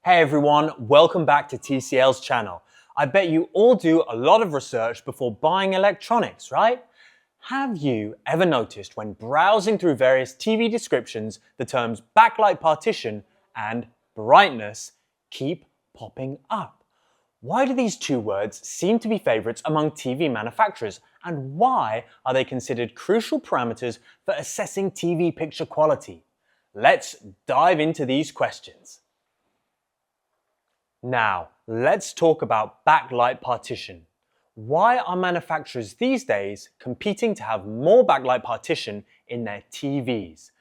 Hey everyone, welcome back to TCL's channel. I bet you all do a lot of research before buying electronics, right? Have you ever noticed when browsing through various TV descriptions, the terms backlight partition and brightness keep popping up? Why do these two words seem to be favorites among TV manufacturers, and why are they considered crucial parameters for assessing TV picture quality? Let's dive into these questions. Now, let's talk about backlight partition. Why are manufacturers these days competing to have more backlight partition in their TVs?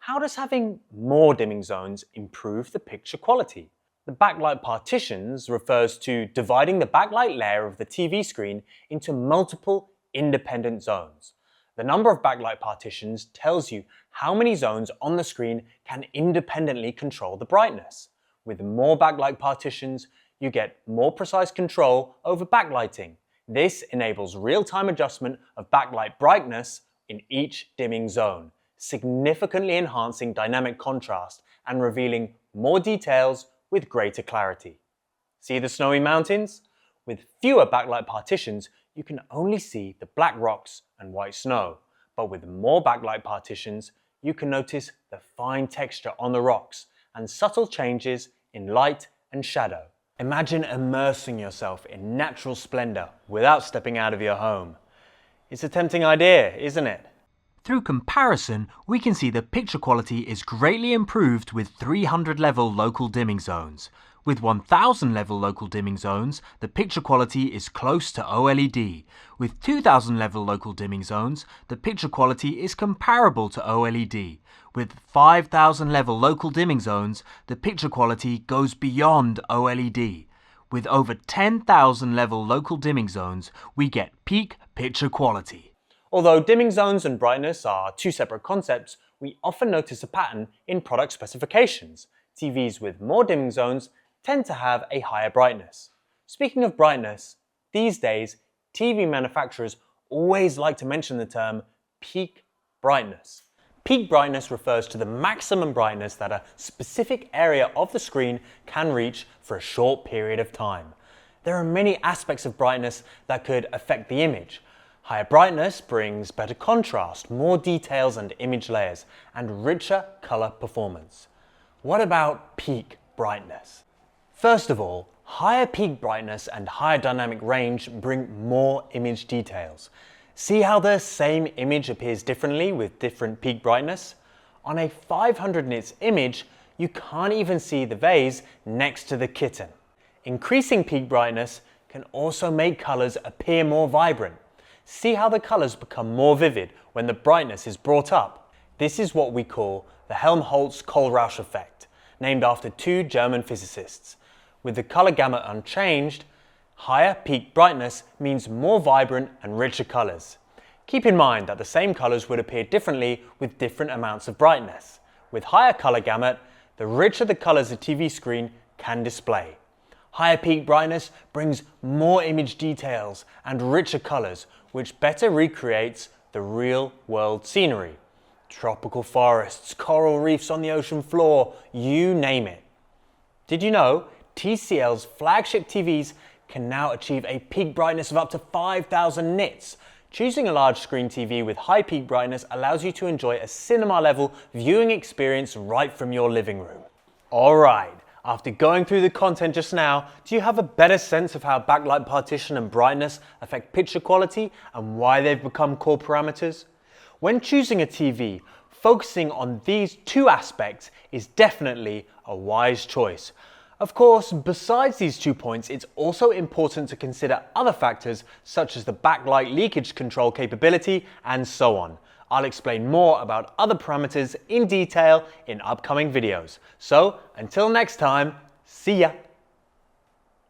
How does having more dimming zones improve the picture quality? The backlight partitions refers to dividing the backlight layer of the TV screen into multiple independent zones. The number of backlight partitions tells you how many zones on the screen can independently control the brightness. With more backlight partitions, you get more precise control over backlighting. This enables real-time adjustment of backlight brightness in each dimming zone, significantly enhancing dynamic contrast and revealing more details with greater clarity. See the snowy mountains? With fewer backlight partitions, you can only see the black rocks and white snow. But with more backlight partitions, you can notice the fine texture on the rocks and subtle changes in light and shadow. Imagine immersing yourself in natural splendor without stepping out of your home. It's a tempting idea, isn't it? Through comparison, we can see the picture quality is greatly improved with 300 level local dimming zones. With 1000 level local dimming zones, the picture quality is close to OLED. With 2000 level local dimming zones, the picture quality is comparable to OLED. With 5000 level local dimming zones, the picture quality goes beyond OLED. With over 10,000 level local dimming zones, we get peak picture quality. Although dimming zones and brightness are two separate concepts, we often notice a pattern in product specifications. TVs with more dimming zones tend to have a higher brightness. Speaking of brightness, these days, TV manufacturers always like to mention the term peak brightness. Peak brightness refers to the maximum brightness that a specific area of the screen can reach for a short period of time. There are many aspects of brightness that could affect the image. Higher brightness brings better contrast, more details and image layers, and richer color performance. What about peak brightness? First of all, higher peak brightness and higher dynamic range bring more image details. See how the same image appears differently with different peak brightness? On a 500 nits image, you can't even see the vase next to the kitten. Increasing peak brightness can also make colors appear more vibrant. See how the colors become more vivid when the brightness is brought up? This is what we call the Helmholtz-Kohlrausch effect, named after two German physicists. With the color gamut unchanged, higher peak brightness means more vibrant and richer colors. Keep in mind that the same colors would appear differently with different amounts of brightness. With higher color gamut, the richer the colors a TV screen can display. Higher peak brightness brings more image details and richer colors, which better recreates the real-world scenery. Tropical forests, coral reefs on the ocean floor, you name it. Did you know TCL's flagship TVs can now achieve a peak brightness of up to 5000 nits? Choosing a large screen TV with high peak brightness allows you to enjoy a cinema-level viewing experience right from your living room. Alright, after going through the content just now, do you have a better sense of how backlight partition and brightness affect picture quality and why they've become core parameters? When choosing a TV, focusing on these two aspects is definitely a wise choice. Of course, besides these 2 points, it's also important to consider other factors such as the backlight leakage control capability and so on. I'll explain more about other parameters in detail in upcoming videos. So, until next time, see ya!